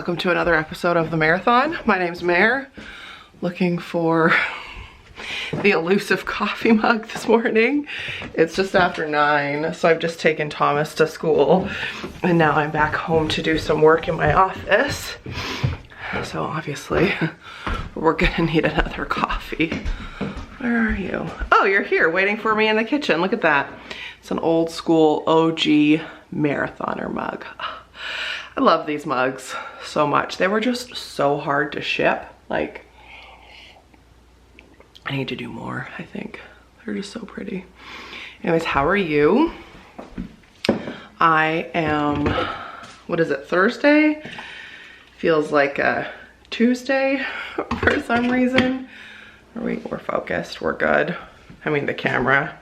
Welcome to another episode of the marathon. My name's Mare, looking for the elusive coffee mug this morning. It's just after 9, so I've just taken Thomas to school and now I'm back home to do some work in my office. So obviously we're gonna need another coffee. Where are you? Oh, you're here waiting for me in the kitchen. Look at that. It's an old school OG marathoner mug. I love these mugs so much. They were just so hard to ship. Like, I need to do more, I think. They're just so pretty. Anyways, how are you? I am, what is it, Thursday? Feels like a Tuesday for some reason. We're focused, we're good. I mean the camera,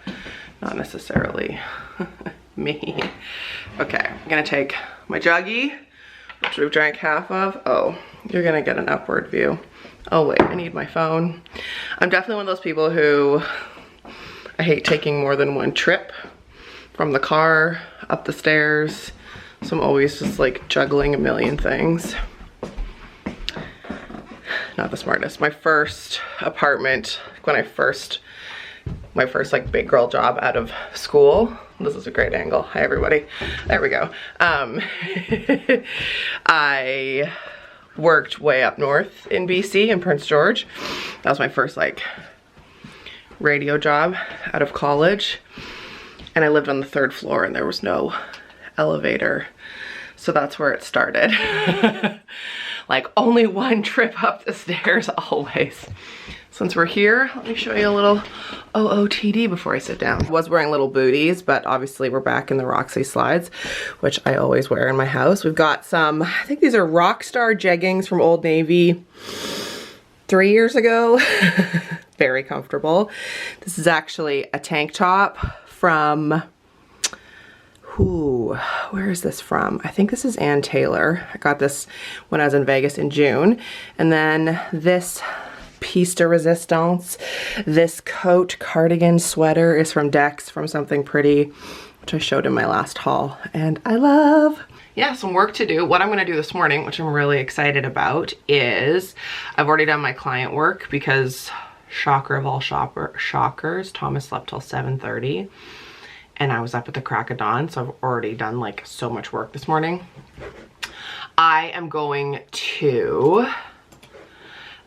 not necessarily me. Okay, I'm gonna take my juggie, which we've drank half of. Oh, you're gonna get an upward view. Oh wait, I need my phone. I'm definitely one of those people who, I hate taking more than one trip from the car up the stairs. So I'm always just like juggling a million things. Not the smartest. My first apartment, when my first like big girl job out of school. This is a great angle. Hi everybody. There we go. I worked way up north in BC in Prince George. That was my first like radio job out of college. And I lived on the 3rd floor and there was no elevator. So that's where it started. Like only one trip up the stairs always. Since we're here, let me show you a little OOTD before I sit down. I was wearing little booties, but obviously we're back in the Roxy slides, which I always wear in my house. We've got some, I think these are Rockstar jeggings from Old Navy 3 years ago. Very comfortable. This is actually a tank top from, where is this from? I think this is Ann Taylor. I got this when I was in Vegas in June. And then this piece de resistance, this coat cardigan sweater is from Dex, from Something Pretty, which I showed in my last haul and I love. Yeah, some work to do. What I'm gonna do this morning, which I'm really excited about, is I've already done my client work because, shocker of all shockers, Thomas slept till 7:30 and I was up at the crack of dawn, so I've already done like so much work this morning. I am going to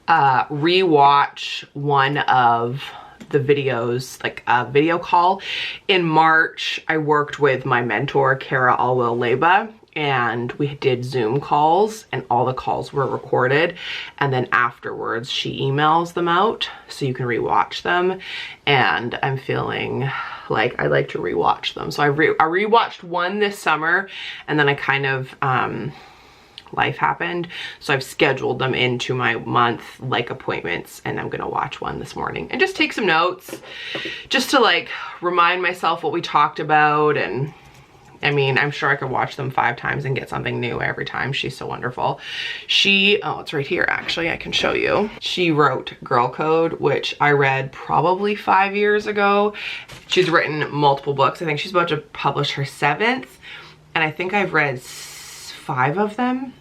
rewatch one of the videos, like a video call. In March, I worked with my mentor, Kara Alwell-Leba, and we did Zoom calls and all the calls were recorded. And then afterwards, she emails them out so you can rewatch them. And I'm feeling like I like to rewatch them. So I rewatched one this summer and then I kind of, life happened, so I've scheduled them into my month like appointments, and I'm gonna watch one this morning and just take some notes just to like remind myself what we talked about. And I mean, I'm sure I could watch them 5 times and get something new every time. She's so wonderful. Oh, it's right here actually, I can show you. She wrote Girl Code, which I read probably 5 years ago. She's written multiple books. I think she's about to publish her 7th, and I think I've read 5 of them.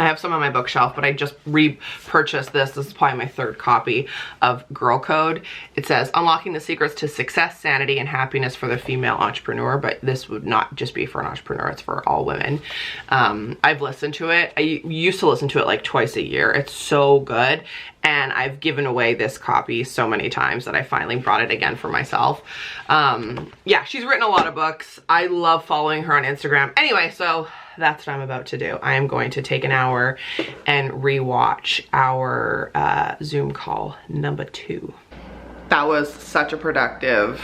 I have some on my bookshelf, but I just repurchased this. This is probably my 3rd copy of Girl Code. It says, unlocking the secrets to success, sanity, and happiness for the female entrepreneur, but this would not just be for an entrepreneur, it's for all women. I've listened to it. I used to listen to it like twice a year. It's so good. And I've given away this copy so many times that I finally brought it again for myself. Yeah, she's written a lot of books. I love following her on Instagram. Anyway, so that's what I'm about to do. I am going to take an hour and rewatch our Zoom call number 2. That was such a productive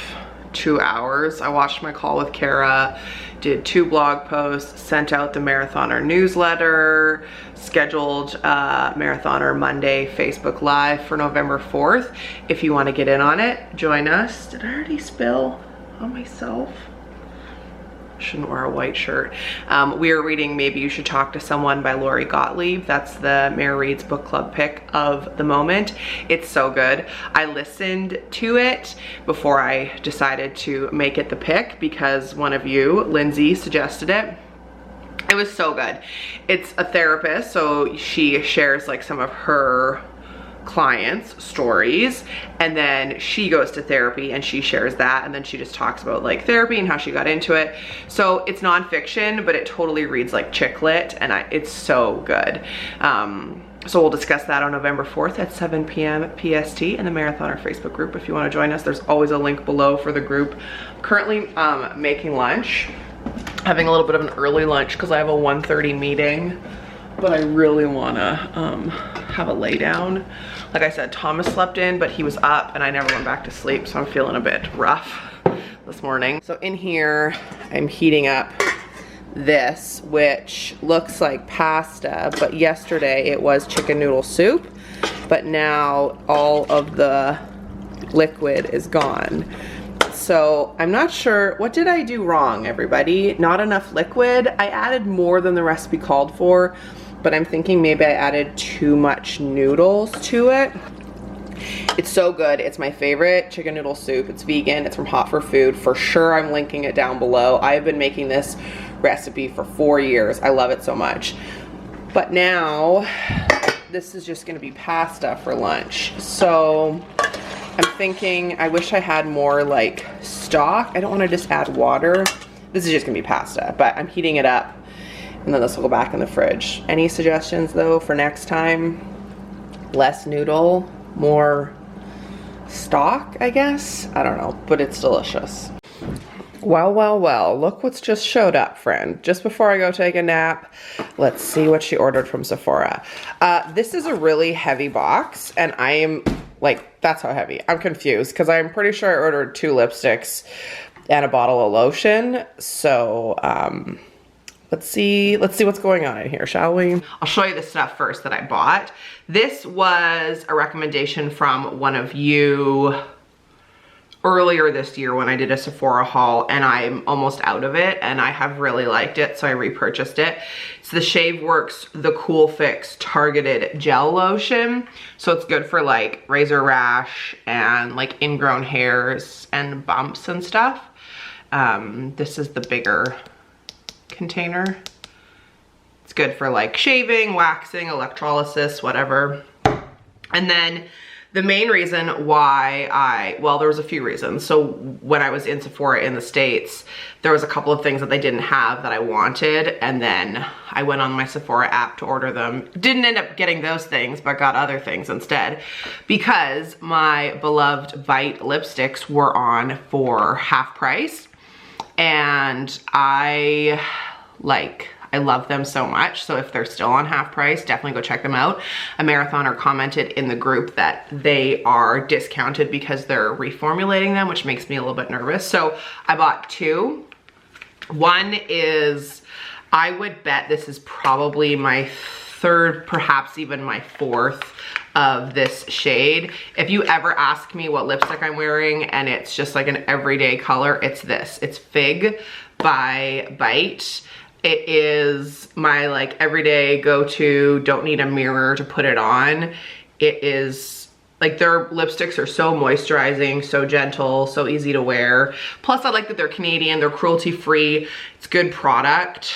2 hours. I watched my call with Kara, did 2 blog posts, sent out the marathoner newsletter, scheduled marathoner Monday Facebook Live for November 4th. If you want to get in on it, join us. Did I already spill on myself? Shouldn't wear a white shirt. We are reading Maybe You Should Talk to Someone by Lori Gottlieb. That's the Mare Reads book club pick of the moment. It's so good. I listened to it before I decided to make it the pick because one of you, Lindsay, suggested it. It was so good. It's a therapist, so she shares like some of her clients' stories, and then she goes to therapy and she shares that, and then she just talks about like therapy and how she got into it. So it's nonfiction, but it totally reads like chick lit, and it's so good. So we'll discuss that on November 4th at 7 p.m. PST in the Marathoner Facebook group. If you want to join us, there's always a link below for the group. Currently making lunch, having a little bit of an early lunch because I have a 1:30 meeting, but I really want to have a lay down. Like I said, Thomas slept in, but he was up and I never went back to sleep, so I'm feeling a bit rough this morning. So in here, I'm heating up this, which looks like pasta, but yesterday it was chicken noodle soup, but now all of the liquid is gone. So I'm not sure, what did I do wrong, everybody? Not enough liquid. I added more than the recipe called for, but I'm thinking maybe I added too much noodles to it. It's so good. It's my favorite chicken noodle soup. It's vegan. It's from Hot for Food. For sure, I'm linking it down below. I have been making this recipe for 4 years. I love it so much. But now, this is just gonna be pasta for lunch. So I'm thinking, I wish I had more like stock. I don't wanna just add water. This is just gonna be pasta, but I'm heating it up and then this will go back in the fridge. Any suggestions though for next time? Less noodle, more stock, I guess? I don't know, but it's delicious. Well, well, well, look what's just showed up, friend. Just before I go take a nap, let's see what she ordered from Sephora. This is a really heavy box, and I am, like, that's how heavy. I'm confused, because I'm pretty sure I ordered 2 lipsticks and a bottle of lotion. So, let's see what's going on in here, shall we? I'll show you the stuff first that I bought. This was a recommendation from one of you earlier this year when I did a Sephora haul, and I'm almost out of it and I have really liked it, so I repurchased it. It's the ShaveWorks The Cool Fix Targeted Gel Lotion. So it's good for like razor rash and like ingrown hairs and bumps and stuff. This is the bigger container. It's good for like shaving, waxing, electrolysis, whatever. And then the main reason why well, there was a few reasons. So when I was in Sephora in the States, there was a couple of things that they didn't have that I wanted, and then I went on my Sephora app to order them. Didn't end up getting those things, but got other things instead, because my beloved Bite lipsticks were on for half price, and I love them so much. So if they're still on half price, definitely go check them out. A marathoner commented in the group that they are discounted because they're reformulating them, which makes me a little bit nervous. So I bought 2. One is, I would bet this is probably my 3rd, perhaps even my 4th of this shade. If you ever ask me what lipstick I'm wearing and it's just like an everyday color, it's this. It's Fig by Bite. It is my like everyday go-to, don't need a mirror to put it on. It is like, their lipsticks are so moisturizing, so gentle, so easy to wear. Plus I like that they're Canadian, they're cruelty-free, it's good product,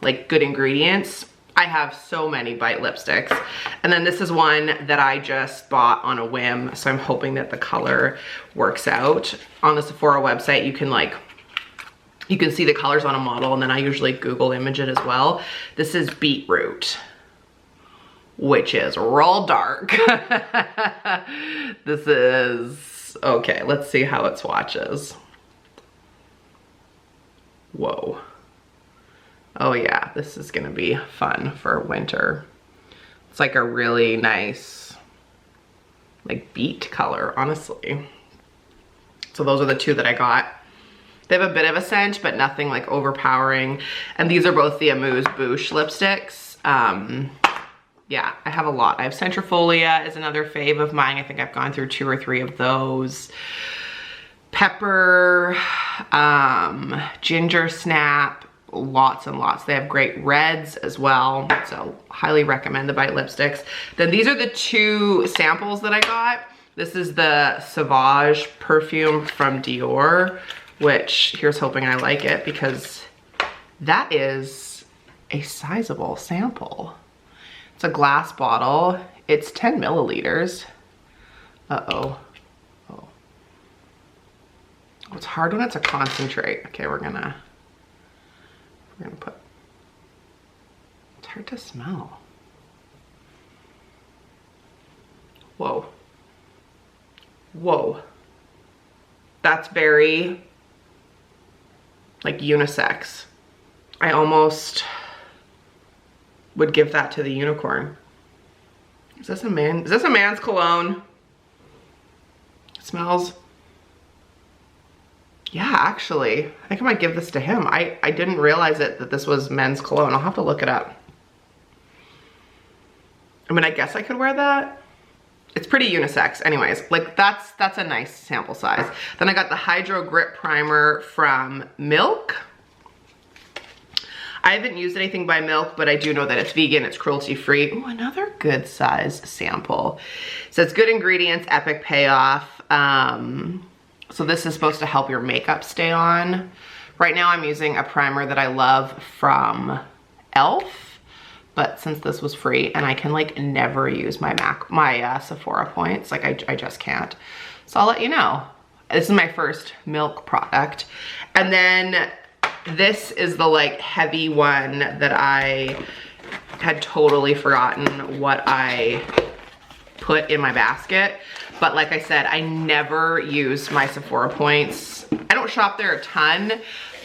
like good ingredients. I have so many Bite lipsticks. And then this is one that I just bought on a whim, so I'm hoping that the color works out. On the Sephora website, you can see the colors on a model, and then I usually Google image it as well. This is Beetroot, which is real dark. This is, okay, let's see how it swatches. Whoa. Oh yeah, this is gonna be fun for winter. It's like a really nice, like beet color, honestly. So those are the 2 that I got. They have a bit of a scent, but nothing like overpowering. And these are both the Amuse Bouche lipsticks. Yeah, I have a lot. I have Centrifolia is another fave of mine. I think I've gone through 2 or 3 of those. Pepper, Ginger Snap, lots and lots. They have great reds as well. So highly recommend the Bite lipsticks. Then these are the 2 samples that I got. This is the Sauvage perfume from Dior, which here's hoping I like it, because that is a sizable sample. It's a glass bottle. It's 10 milliliters. Uh-oh. Oh. It's hard when it's a concentrate. Okay, we're gonna put, it's hard to smell. Whoa. Whoa. That's very, like, unisex. I almost would give that to the unicorn. Is this a man's cologne? It smells, yeah, actually, I think I might give this to him. I didn't realize that this was men's cologne. I'll have to look it up. I mean, I guess I could wear that. It's pretty unisex. Anyways, like that's a nice sample size. Then I got the Hydro Grip Primer from Milk. I haven't used anything by Milk, but I do know that it's vegan, it's cruelty-free. Ooh, another good size sample. So it's good ingredients, epic payoff. So this is supposed to help your makeup stay on. Right now I'm using a primer that I love from e.l.f. But since this was free and I can like never use my Sephora points, like I just can't. So I'll let you know. This is my first Milk product. And then this is the like heavy one that I had totally forgotten what I put in my basket. But like I said, I never use my Sephora points. I don't shop there a ton,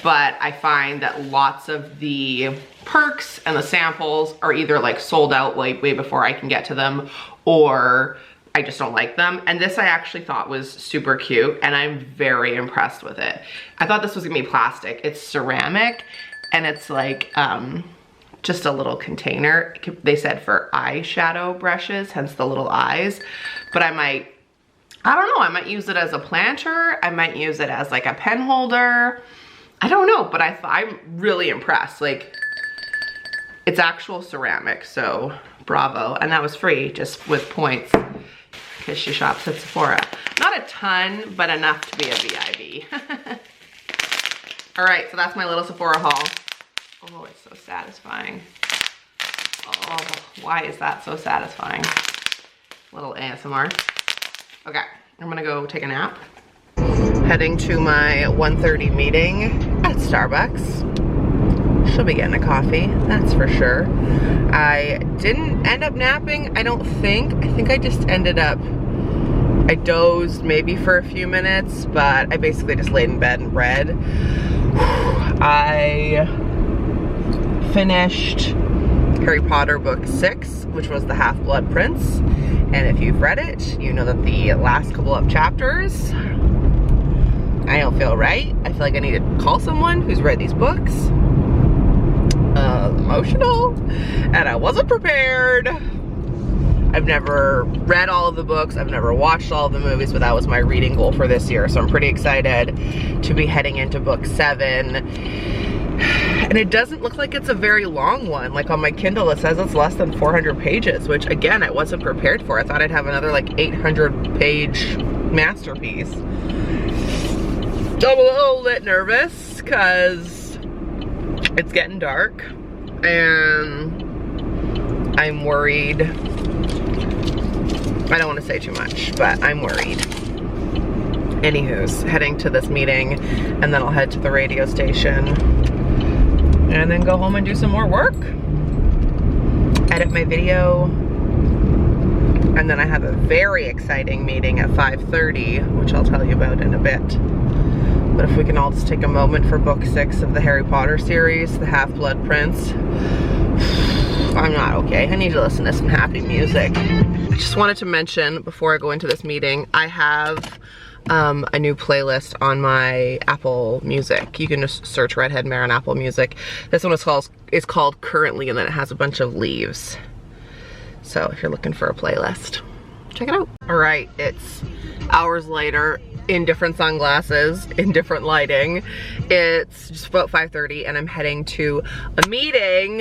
but I find that lots of the perks and the samples are either like sold out like way before I can get to them, or I just don't like them. And this I actually thought was super cute and I'm very impressed with it. I thought this was gonna be plastic. It's ceramic and it's like just a little container. They said for eyeshadow brushes, hence the little eyes. But I don't know, I might use it as a planter. I might use it as like a pen holder. I don't know, but I'm really impressed. Like, it's actual ceramic, so bravo. And that was free, just with points, because she shops at Sephora. Not a ton, but enough to be a VIB. All right, so that's my little Sephora haul. Oh, it's so satisfying. Oh, why is that so satisfying? Little ASMR. Okay, I'm gonna go take a nap. Heading to my 1:30 meeting at Starbucks. She'll be getting a coffee, that's for sure. I didn't end up napping, I don't think. I think I just ended up, I dozed maybe for a few minutes, but I basically just laid in bed and read. I finished Harry Potter book 6, which was the Half-Blood Prince. And if you've read it, you know that the last couple of chapters, I don't feel right. I feel like I need to call someone who's read these books. Emotional, and I wasn't prepared. I've never read all of the books, I've never watched all of the movies, but that was my reading goal for this year. So I'm pretty excited to be heading into book 7. And it doesn't look like it's a very long one. Like on my Kindle, it says it's less than 400 pages, which again, I wasn't prepared for. I thought I'd have another like 800-page masterpiece. I'm a little bit nervous because it's getting dark and I'm worried. I don't want to say too much, but I'm worried. Anywho's, heading to this meeting and then I'll head to the radio station and then go home and do some more work, edit my video, and then I have a very exciting meeting at 5:30, which I'll tell you about in a bit. But if we can all just take a moment for book 6 of the Harry Potter series, The Half-Blood Prince. I'm not okay. I need to listen to some happy music. I just wanted to mention before I go into this meeting, I have a new playlist on my Apple Music. You can just search Redhead Mare on Apple Music. This one is called Currently, and then it has a bunch of leaves. So if you're looking for a playlist, check it out. All right, it's hours later. in different sunglasses, in different lighting. It's just about 5:30 and I'm heading to a meeting,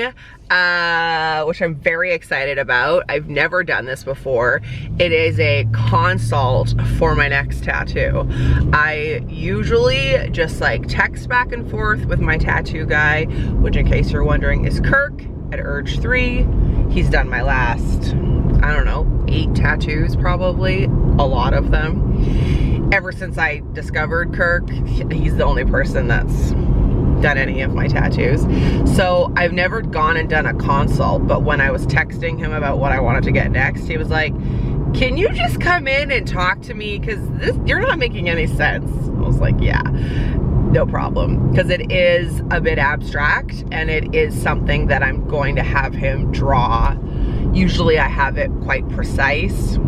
which I'm very excited about. I've never done this before. It is a consult for my next tattoo. I usually just like text back and forth with my tattoo guy, which in case you're wondering is Kirk at Urge 3. He's done my last, I don't know, 8 tattoos probably, a lot of them. Ever since I discovered Kirk, he's the only person that's done any of my tattoos. So I've never gone and done a consult, but when I was texting him about what I wanted to get next, he was like, can you just come in and talk to me? Because you're not making any sense. I was like, yeah, no problem. Because it is a bit abstract and it is something that I'm going to have him draw. Usually I have it quite precise.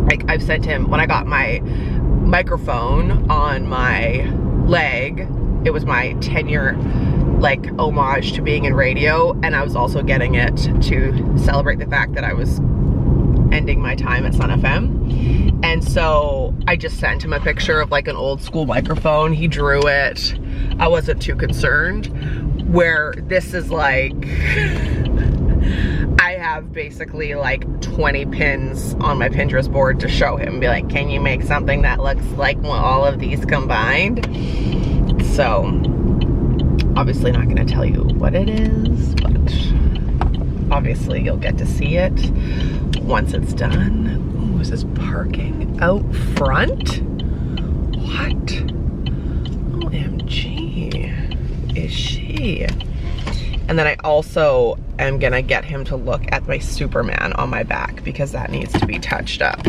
Like I've sent him, when I got my microphone on my leg, it was my 10-year like homage to being in radio, and I was also getting it to celebrate the fact that I was ending my time at Sun FM. And so I just sent him a picture of like an old school microphone. He drew it. I wasn't too concerned. Where this is like, I have basically like 20 pins on my Pinterest board to show him, be like, can you make something that looks like all of these combined? So obviously not gonna tell you what it is, but obviously you'll get to see it once it's done. Ooh, is this parking out front? What? OMG, is she? And then I also am gonna get him to look at my Superman on my back because that needs to be touched up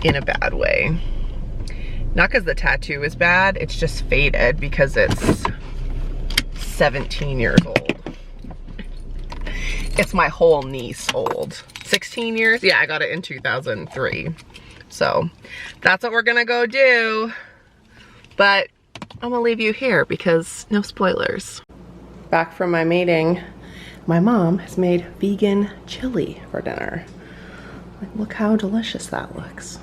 in a bad way. Not because the tattoo is bad, it's just faded because it's 17 years old. It's my whole niece old. 16 years? Yeah, I got it in 2003. So that's what we're gonna go do. But I'm gonna leave you here because no spoilers. Back from my meeting, my mom has made vegan chili for dinner. Like, look how delicious that looks.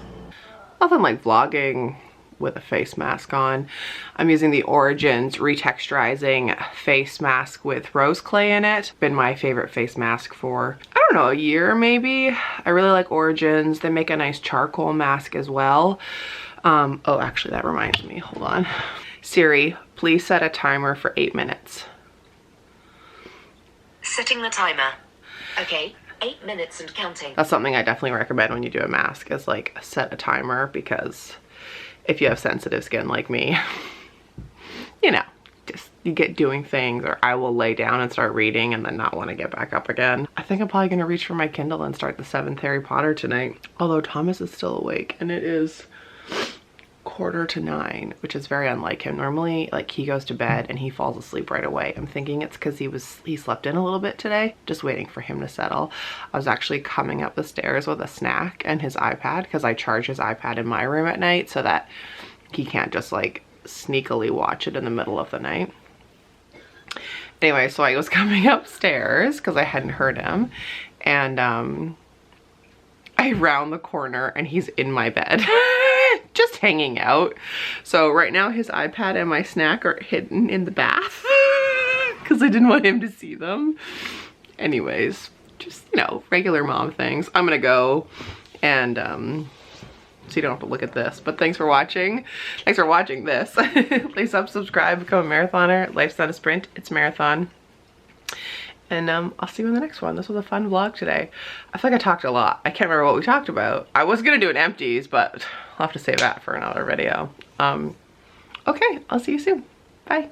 Nothing like vlogging with a face mask on. I'm using the Origins retexturizing face mask with rose clay in it. Been my favorite face mask for, I don't know, a year maybe. I really like Origins. They make a nice charcoal mask as well. Oh, actually that reminds me, hold on. Siri, please set a timer for 8 minutes. Setting the timer. Okay, 8 minutes and counting. That's something I definitely recommend when you do a mask, is like set a timer, because if you have sensitive skin like me, you know, just you get doing things, or I will lay down and start reading and then not want to get back up again. I think I'm probably gonna reach for my Kindle and start the 7th Harry Potter tonight. Although Thomas is still awake and it is 8:45, which is very unlike him. Normally, like, he goes to bed and he falls asleep right away. I'm thinking it's because he slept in a little bit today. Just waiting for him to settle. I was actually coming up the stairs with a snack and his iPad, because I charge his iPad in my room at night so that he can't just like sneakily watch it in the middle of the night. Anyway, so I was coming upstairs because I hadn't heard him, and I round the corner and he's in my bed. Just hanging out. So right now his iPad and my snack are hidden in the bath because I didn't want him to see them. Anyways, just, you know, regular mom things. I'm gonna go and so you don't have to look at this, but thanks for watching. Thanks for watching this. Please subscribe, become a marathoner. Life's not a sprint, it's a marathon. And I'll see you in the next one. This was a fun vlog today. I feel like I talked a lot. I can't remember what we talked about. I was gonna do an empties, but I'll have to save that for another video. Okay, I'll see you soon. Bye.